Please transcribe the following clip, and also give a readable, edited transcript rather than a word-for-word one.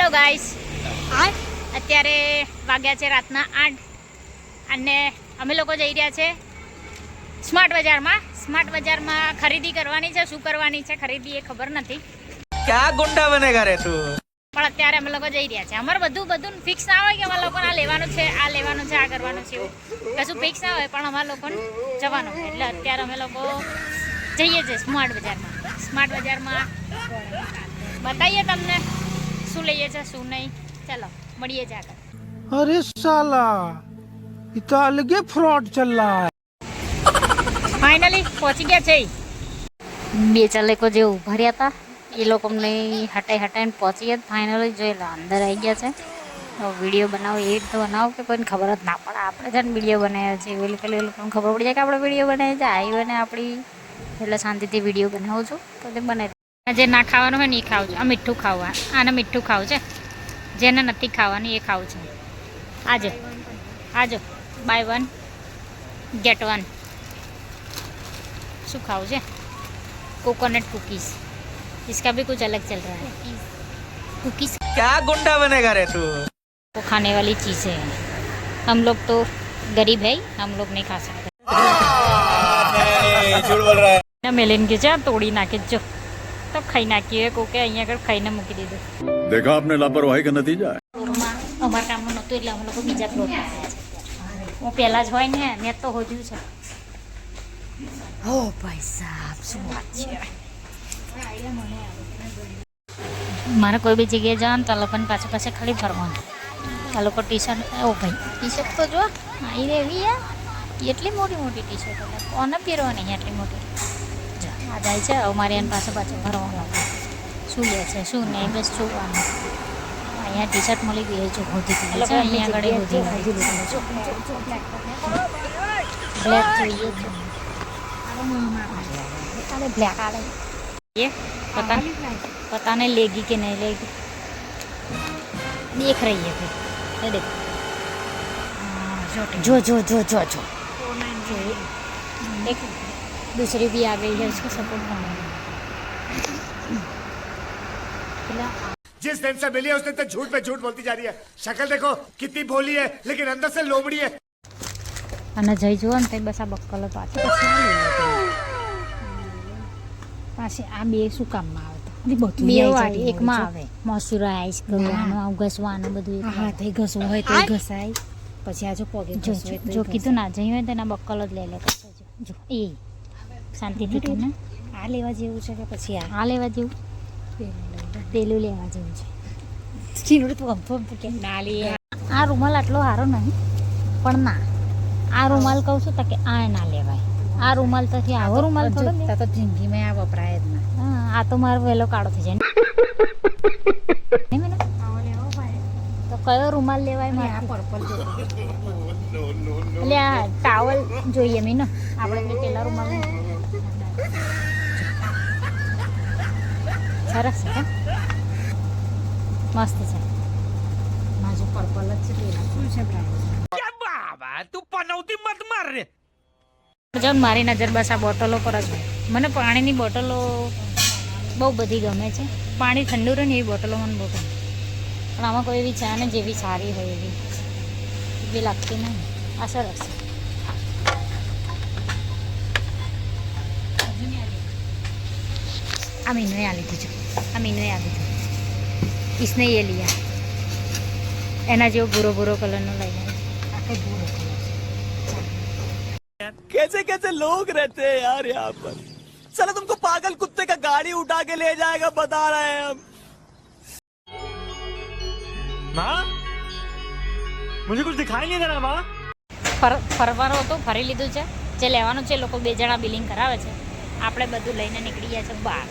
Hello guys, અત્યારે વાગ્યા છે રાતના 8 અને અમે લોકો જઈ રહ્યા છે સ્માર્ટ બજારમાં ખરીદી કરવાની છે. શું કરવાની છે ખરીદી એ ખબર નથી. ક્યાં ગુંડા બનેગા રે તું? પણ અત્યારે અમે લોકો જઈ રહ્યા છે. અમારે બધું ફિક્સ ના હોય કે અમારે લોકોને આ લેવાનું છે, આ લેવાનું છે, આ કરવાનું છે, એવું કશું ફિક્સ ના હોય, પણ અમારે લોકોને જવાનું હોય. એટલે અત્યારે અમે લોકો જઈએ છીએ સ્માર્ટ બજારમાં બતાવીએ તમને શું લઈએ છે શું નહીં. ચાલો મળીએ છે આગળ. अरे साला इतना अलग फ्रॉड चल रहा है. ફાઇનલી પહોંચી ગયા છે. બે ચાલેકો જે ઉભા રહ્યા હતા એ લોકો અમને હટાઈને પહોંચી ગયા. ફાઇનલી જોયેલા અંદર આવી ગયા છે. વિડીયો બનાવો એ રીતે બનાવો કે કોઈને ખબર જ ના પડે. આપણે છે ને વિડીયો બનાવ્યા છે એટલે એ લોકોને ખબર પડી જાય કે આપણે વિડીયો બનાવીએ છીએ. આવી બને આપણી એટલે શાંતિથી વિડીયો બનાવું છું તો તે બનાવી. જે ના ખાવાનું હોય ને એ ખાવું છે. આ મીઠું ખાવું, આને મીઠું ખાવું છે. જેને નથી ખાવાનું એ ખાવું છે. આજો બાય 1 get 1. શું ખાવું છે? Coconut cookies. इसका भी कुछ अलग चल रहा है. कुकीज़ क्या गुंडा बनेगा रे तू? वो खाने वाली चीज़ें हैं. हम लोग तो गरीब है, हम लोग नहीं खा सकते. झूठ बोल रहा है. ना मेलिन के जा तोड़ी नाके जो तो खाई नाकी है कोके અહીંયા આગળ ખાઈને મૂકી દીધું. देखा आपने लापरवाही का नतीजा है. અમારા કામનું નહોતું એટલે અમે લોકો બીજા પ્લોટ પર ગયા છે. હું પહેલાં જ હોય ને મેં તો હોજ્યું છે. ઓ ભાઈ સાહેબ શું વાત છે. મારે કોઈ બી જગ્યાએ જવાનું તો આ લોકોને પાછળ ખાલી ફરવાનું. આ લોકો ટી શર્ટ, ઓ ભાઈ ટી શર્ટ તો જો આવી રેવી એટલી મોટી ટી શર્ટ એટલે કોને પહેરવા નહીં એટલી મોટી. આ જાય છે અમારે એને પાછળ ફરવાનું. શું લે છે શું નહીં બસ જોવાનું. અહીંયા ટી શર્ટ મળી ગઈ જો હોતી છે. અહીંયા આગળ હોતી બ્લેક જોઈએ છે. ब्लैक आ रही ये पता नहीं लेगी कि नहीं लेगी. देख रही है फिर ये देखो. जो एक दूसरी भी आ गई है उसको सपोर्ट करना. जिस दिन से मिली है उस दिन तक झूठ पे झूठ बोलती जा रही है. शक्ल देखो कितनी भोली है लेकिन अंदर से लोमड़ी है. અને જઈ જુઓ ને તો બસ આ બક્કલો પાછી આ બે શું કામમાં આવે તો બે એકમાં આવે. મોઇશ્ચરાઇઝ કરવાનું, ઘસવાનું બધું. હાથે ઘસવું હોય તો ઘસાય. પછી આ જો પગે જો કીધું ના જઈ હોય તો એના બક્કલો જ લઈ લે. જો એ શાંતિથી તને આ લેવા જેવું છે કે પછી આ લેવા જેવું પેલું લેવા જેવું છે. ચીનડું તું અમથું કે ના લે. આ રૂમાલ આટલો સારો નહીં પણ ના આ રૂમાલ કહું છું તો કે આ ના લેવાય. આ રૂમાલ તો આવો રૂમાલ થોડો તો જિંદગીમાં આ વપરાય જ ના. હા આ તો મારો વહેલો કાળો થઈ જાય ને. તો કયો રૂમાલ લેવાય મારે? આ પર્પલ એટલે આ ટાવલ જોઈએ મેં ને આપણે પેલા રૂમાલ સરસ છે મસ્ત છે. માજો પર્પલ જ છે. પેલા શું છે પ્રાઇસ? તું પનવતી મત માર રે. જાઉં મારી નજર બસ આ બોટલો પર જ. મને પાણીની બોટલો બહુ બધી ગમે છે. પાણી ઠંડુ રહે ને એવી બોટલો મને બહુ ગમે. પણ આમાં કોઈ એવી ચા ને જેવી સારી હોય એવી લાગતી નહીં. આ સરસ છે. આ મીનોએ આ લીધું છે. इसने ये लिया. એના જેવો ભૂરો કલરનો લઈને कैसे कैसे लोग रहते हैं यार यहाँ पर. साला तुमको पागल कुत्ते का गाड़ी उठा के ले जाएगा बता रहे हैं हम. माँ मुझे कुछ दिखाई नहीं दे रहा माँ. ફરવાનો હતો ફરી લીધું છે. જે લેવાનું છે લોકો 2 જણા બિલિંગ કરાવે છે. આપણે બધું લઈને નીકળી ગયા છે બહાર.